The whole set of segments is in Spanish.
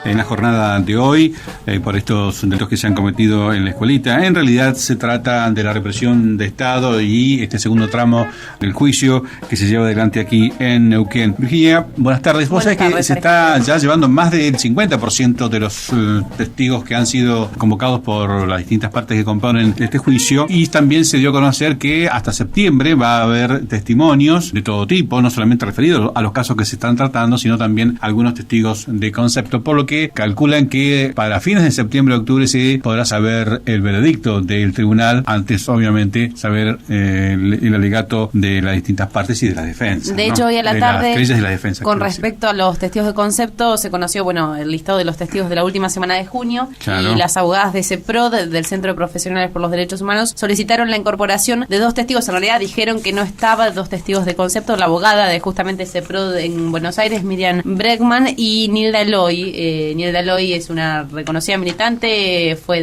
en la jornada de hoy por estos delitos que se han cometido en la escuelita. En realidad se trata de la represión de Estado y este segundo tramo del juicio que se lleva adelante aquí en Neuquén. Virginia, buenas tardes. Vos sabés que se está ya llevando más del 50% de los testigos que han sido convocados por las distintas partes que componen este juicio, y también se dio a conocer que hasta septiembre va a haber testimonios de todo tipo, no solamente referidos a los casos que se están tratando, sino también algunos testigos de concepto, por lo que calculan que para fines de septiembre o octubre se podrá saber el veredicto del tribunal, antes obviamente saber el alegato de las distintas partes y de la defensa. De hecho, hoy a la tarde, de la defensa, con respecto a los testigos de concepto, se conoció el listado de los testigos de la última semana de junio, claro. Y las abogadas de CEPROD, del Centro de Profesionales por los Derechos Humanos, solicitaron la incorporación de 2 testigos. En realidad dijeron que no estaban 2 testigos de concepto, la abogada de justamente CEPROD en Buenos Aires, Miriam Bregman, y Nilda Eloy. Nilda Eloy es una reconocida militante, estuvo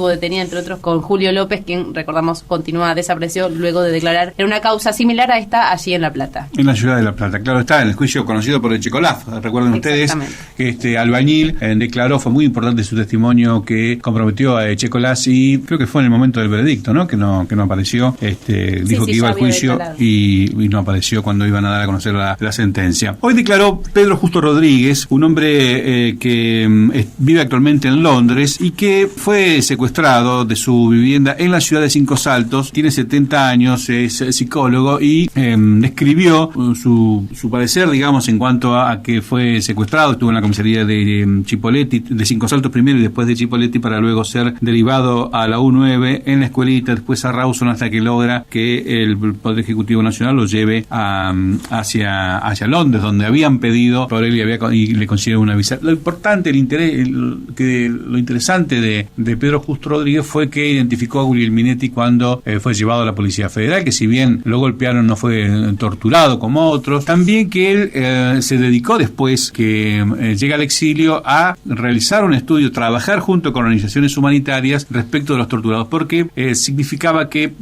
detenida entre otros con Julio López, quien, recordamos, continúa desaparecido luego de declarar en una causa similar a esta allí en La Plata. En la ciudad de La Plata, claro, está en el juicio conocido por el Checolaf. Recuerden ustedes que este albañil declaró, fue muy importante su testimonio que comprometió a Checolaf, y creo que fue en el momento del veredicto, ¿no? Que no apareció, dijo que iba al juicio y no apareció cuando iban a dar a conocer la sentencia. Hoy declaró Pedro Justo Rodríguez, un hombre que vive actualmente en Londres y que fue secuestrado de su vivienda en la ciudad de Cinco Saltos. Tiene 70 años, es psicólogo y escribió su parecer, digamos, en cuanto a que fue secuestrado. Estuvo en la comisaría de Chipoleti, de Cinco Saltos primero y después de Chipoleti, para luego ser derivado a la U9 en la escuelita, después a Rawson, hasta que logra que el Poder Ejecutivo Nacional lo lleve hacia Londres, donde habían pedido por él y le consiguieron una visa. Lo importante, lo interesante de Pedro Justo Rodríguez fue que identificó a Guglielminetti cuando fue llevado a la Policía Federal, que si bien lo golpearon no fue torturado como otros. También que él se dedicó, después que llega al exilio, a realizar un estudio, trabajar junto con organizaciones humanitarias respecto de los torturados, porque significaba que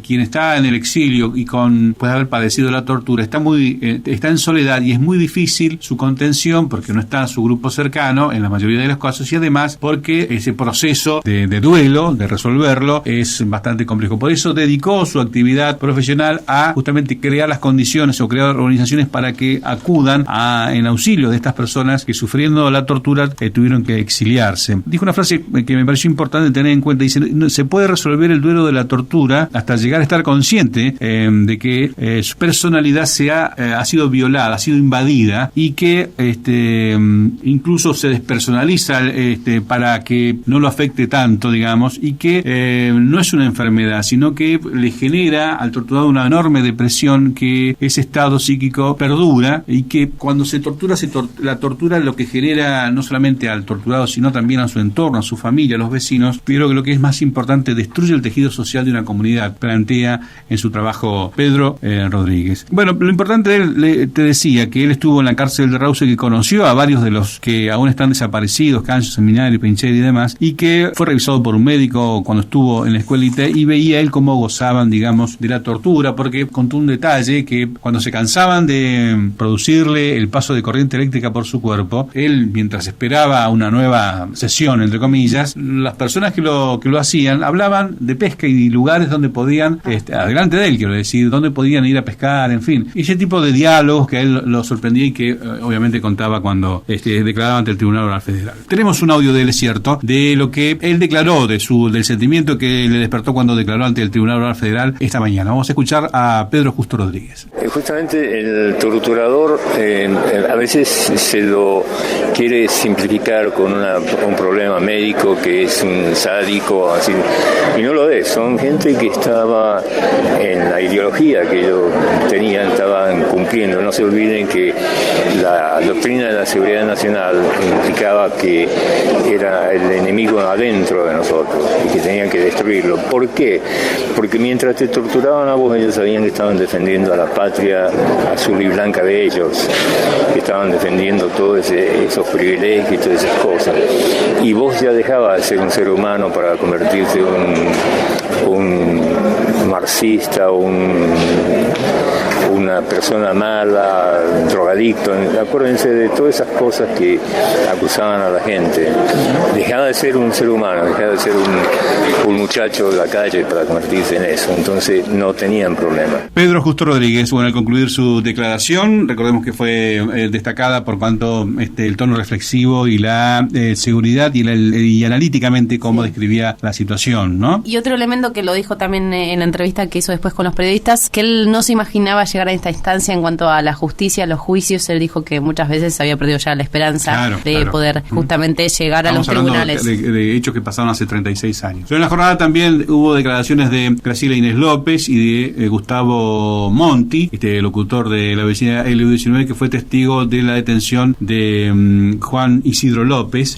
quien está en el exilio y puede haber padecido la tortura está en soledad, y es muy difícil su contención porque no está su grupo cercano en la mayoría de los casos, y además porque ese proceso de duelo, de resolverlo, es bastante complejo. Por eso dedicó su actividad profesional a justamente crear las condiciones o crear organizaciones para que acudan en auxilio de estas personas que, sufriendo la tortura, tuvieron que exiliarse. Dijo una frase que me pareció importante tener en cuenta: dice, se puede resolver el duelo de la tortura hasta llegar a estar consciente de que su personalidad ha sido violada, ha sido invadida, y que incluso se despersonaliza para que no lo afecte tanto, digamos, y que no es una enfermedad, sino que le genera al torturado una enorme depresión, que ese estado psíquico perdura, y que cuando se tortura, la tortura lo que genera no solamente al torturado, sino también a su entorno, a su familia, a los vecinos, pero que lo que es más importante, destruye el tejido social de una comunidad, plantea en su trabajo Pedro Rodríguez. Bueno, lo importante de él, te decía que él estuvo en la cárcel de Rawson, que conoció a varios de los que aún están desaparecidos, Cancho, Seminario, Pincheri y demás, y que fue revisado por un médico cuando estuvo en la escuelita, y veía él cómo gozaban, digamos, de la tortura, porque contó un detalle: que cuando se cansaban de producirle el paso de corriente eléctrica por su cuerpo, él, mientras esperaba una nueva sesión, entre comillas, las personas que lo hacían hablaban de pesca y lugares donde podían, adelante de él, quiero decir, donde podían ir a pescar, en fin, y ese tipo de diálogos que a él lo sorprendía y que obviamente contaba cuando declaraba ante el Tribunal Oral Federal. Tenemos un audio de él, es cierto, de lo que él declaró, del sentimiento que le despertó cuando declaró ante el Tribunal Oral Federal esta mañana. Vamos a escuchar a Pedro Justo Rodríguez. Justamente el torturador a veces se lo quiere simplificar con un problema médico, que es un sádico, así, y no lo es. Son gente que estaba en la ideología que ellos tenían, estaban cumpliendo. No se olviden que la doctrina de la seguridad nacional implicaba que era el enemigo adentro de nosotros y que tenían que destruirlo. ¿Por qué? Porque mientras te torturaban a vos, ellos sabían que estaban defendiendo a la patria azul y blanca de ellos, que estaban defendiendo todos esos privilegios y todas esas cosas. Y vos ya dejabas de ser un ser humano para convertirte en un marxista, un una persona mala, drogadicto. Acuérdense de todas esas cosas que acusaban a la gente. Dejaba de ser un ser humano, dejaba de ser un muchacho de la calle para convertirse en eso. Entonces no tenían problema. Pedro Justo Rodríguez, bueno, al concluir su declaración, recordemos que fue destacada por cuanto el tono reflexivo y la seguridad y analíticamente cómo describía la situación, ¿no? Y otro elemento que lo dijo también en la entrevista que hizo después con los periodistas, que él no se imaginaba llegar a esta instancia en cuanto a la justicia, los juicios. Él dijo que muchas veces había perdido ya la esperanza de poder justamente llegar a los tribunales. De hechos que pasaron hace 36 años. Pero en la jornada también hubo declaraciones de Graciela Inés López y de Gustavo Monti, locutor de la vecina LU19, que fue testigo de la detención de Juan Isidro López.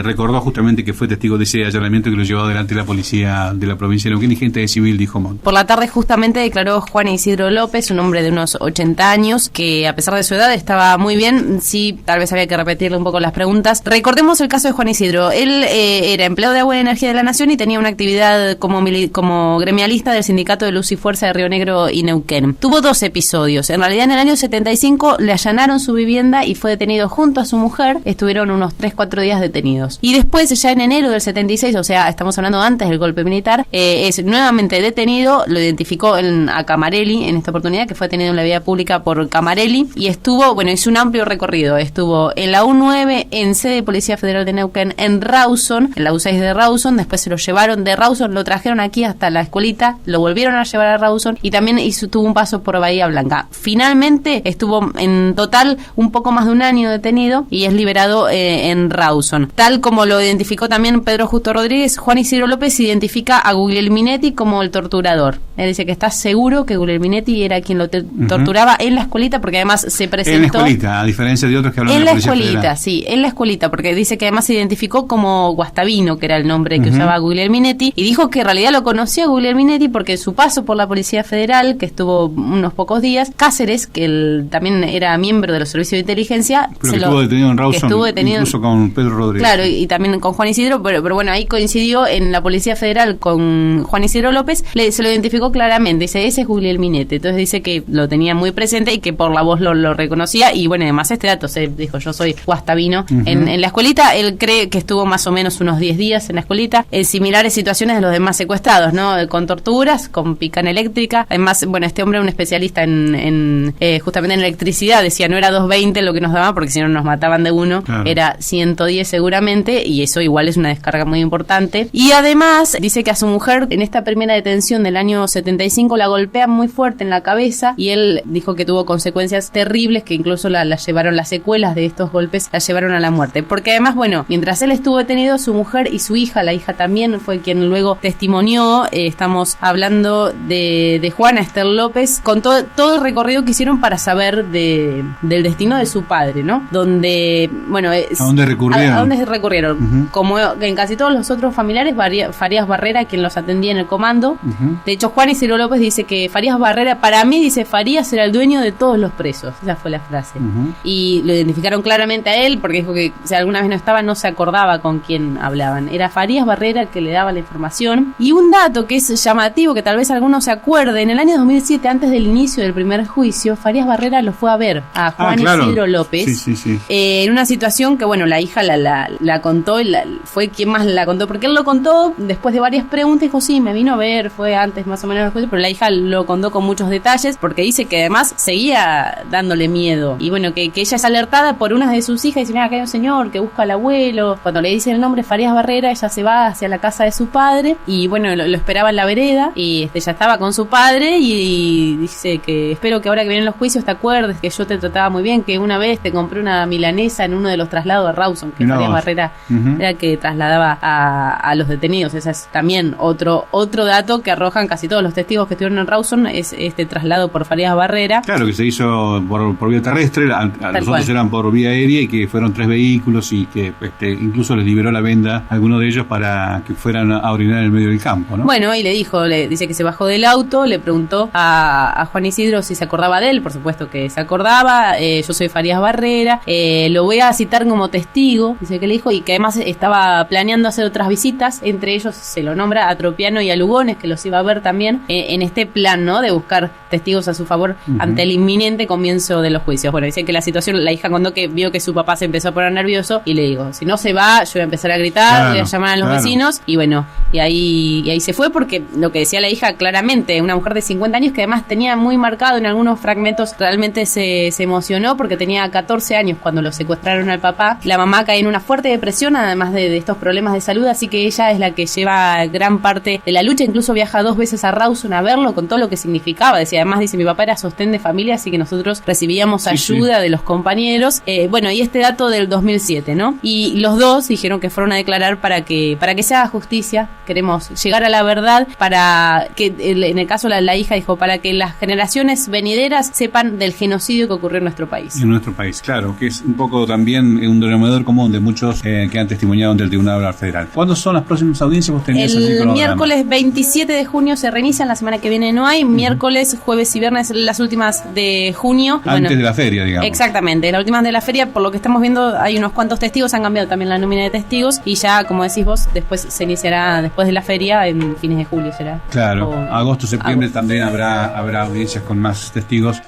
Recordó justamente que fue testigo de ese allanamiento que lo llevó adelante la policía de la provincia de Neuquén y gente de civil, dijo Monti. Por la tarde justamente declaró Juan Isidro López, un hombre de unos 80 años, que a pesar de su edad estaba muy bien. Sí, tal vez había que repetirle un poco las preguntas. Recordemos el caso de Juan Isidro. Él era empleado de Agua y Energía de la Nación y tenía una actividad como gremialista del Sindicato de Luz y Fuerza de Río Negro y Neuquén. Tuvo 2 episodios. En realidad, en el año 75 le allanaron su vivienda y fue detenido junto a su mujer. Estuvieron unos 3-4 días detenidos. Y después, ya en enero del 76, o sea, estamos hablando antes del golpe militar, es nuevamente detenido. Lo identificó a Camarelli en esta oportunidad, que fue detenido en la vía pública por Camarelli, y hizo un amplio recorrido. Estuvo en la U9, en sede de Policía Federal de Neuquén, en Rawson, en la U6 de Rawson. Después se lo llevaron de Rawson, lo trajeron aquí hasta la escuelita, lo volvieron a llevar a Rawson y también tuvo un paso por Bahía Blanca. Finalmente estuvo en total un poco más de un año detenido y es liberado en Rawson. Tal como lo identificó también Pedro Justo Rodríguez, Juan Isidro López identifica a Guglielminetti como el torturador. Él dice que está seguro que Guglielminetti era quien lo torturaba en la escuelita, porque además se presentó... En la escuelita, a diferencia de otros que hablan de la Policía Federal. En la escuelita, sí, en la escuelita, porque dice que además se identificó como Guastavino, que era el nombre que usaba Guglielminetti, y dijo que en realidad lo conocía Guglielminetti porque su paso por la Policía Federal, que estuvo unos pocos días, Cáceres, que él también era miembro de los servicios de inteligencia... Pero que estuvo detenido en Rawson, incluso con Pedro Rodríguez. Claro, y también con Juan Isidro, pero bueno, ahí coincidió en la Policía Federal con Juan Isidro López, se lo identificó claramente, dice, ese es Guglielminetti. Entonces dice que lo tenía muy presente y que por la voz lo reconocía, y bueno, además este dato, se dijo, yo soy Guastavino. En la escuelita, él cree que estuvo más o menos unos 10 días en la escuelita, en similares situaciones de los demás secuestrados, ¿no? Con torturas, con picana eléctrica. Además, bueno, este hombre era un especialista justamente en electricidad, decía, no era 220 lo que nos daban, porque si no nos mataban de uno, claro. Era 110 seguramente, y eso igual es una descarga muy importante. Y además, dice que a su mujer, en esta primera detención del año 75, la golpean muy fuerte en la cabeza, y él dijo que tuvo consecuencias terribles, que incluso las llevaron, las secuelas de estos golpes, las llevaron a la muerte. Porque además, bueno, mientras él estuvo detenido, su mujer y su hija, la hija también fue quien luego testimonió. Estamos hablando de Juana Esther López, con todo el recorrido que hicieron para saber del destino de su padre, ¿no? Donde, bueno... ¿A dónde recurrieron? ¿A dónde recurrieron? Como en casi todos los otros familiares, Farías Barrera, quien los atendía en el comando. De hecho, Juan Isidro López dice que Farías Barrera, para mí, dice, Farías era el dueño de todos los presos. Esa fue la frase. Y lo identificaron claramente a él, porque dijo que si alguna vez no estaba, no se acordaba con quién hablaban. Era Farías Barrera el que le daba la información. Y un dato que es llamativo, que tal vez algunos se acuerden, en el año 2007, antes del inicio del primer juicio, Farías Barrera lo fue a ver a Juan Isidro López. Sí. En una situación que, bueno, la hija la contó, y fue quien más la contó, porque él lo contó después de varias preguntas, dijo, sí, me vino a ver, fue antes más o menos del juicio, pero la hija lo contó con muchos detalles, porque dice que además seguía dándole miedo. Y bueno, que ella es alertada por una de sus hijas, y dice, mira, acá hay un señor que busca al abuelo. Cuando le dice el nombre Farías Barrera, ella se va hacia la casa de su padre, y bueno, lo esperaba en la vereda, y ya estaba con su padre, y dice que espero que ahora que vienen los juicios te acuerdes que yo te trataba muy bien, que una vez te compré una milanesa en uno de los traslados de Rawson, que Farías Barrera era que trasladaba a los detenidos. Ese es también otro dato que arrojan casi todos los testigos que estuvieron en Rawson, es este traslado por Farías Barrera. Claro, que se hizo por vía terrestre, los otros eran por vía aérea, y que fueron 3 vehículos, y que incluso les liberó la venda a algunos de ellos para que fueran a orinar en el medio del campo, ¿no? Bueno, y dice que se bajó del auto, le preguntó a Juan Isidro si se acordaba de él, por supuesto que se acordaba, yo soy Farías Barrera, lo voy a citar como testigo, dice que le dijo, y que además estaba planeando hacer otras visitas, entre ellos se lo nombra a Tropiano y a Lugones, que los iba a ver también en este plan, ¿no?, de buscar testigos a su favor ante el inminente comienzo de los juicios. Bueno, dice que la situación, la hija contó que vio que su papá se empezó a poner nervioso y le dijo, si no se va, yo voy a empezar a gritar, voy a llamar a los vecinos, y bueno, y ahí se fue, porque lo que decía la hija claramente, una mujer de 50 años que además tenía muy marcado en algunos fragmentos, realmente se emocionó porque tenía 14 años cuando lo secuestraron al papá. La mamá cae en una fuerte depresión, además de estos problemas de salud, así que ella es la que lleva gran parte de la lucha, incluso viaja 2 veces a Rawson a verlo con todo lo que significaba. Decía, además dice, mi papá era sostén de familia, así que nosotros recibíamos ayuda de los compañeros. Bueno, y este dato del 2007, ¿no? Y los dos dijeron que fueron a declarar para que se haga justicia. Queremos llegar a la verdad, para que, en el caso la hija dijo, para que las generaciones venideras sepan del genocidio que ocurrió en nuestro país. En nuestro país, claro, que es un poco también un denominador común de muchos que han testimoniado ante el Tribunal Oral Federal. ¿Cuándo son las próximas audiencias? ¿Vos tenías el miércoles 27 de junio se reinician, la semana que viene no hay, miércoles, jueves y viernes las últimas de junio. Antes de la feria, digamos. Exactamente, las últimas de la feria, por lo que estamos viendo hay unos cuantos testigos, han cambiado también la nómina de testigos y ya, como decís vos, después se iniciará después de la feria, en fines de julio será. Claro, agosto, septiembre también habrá audiencias con más testigos,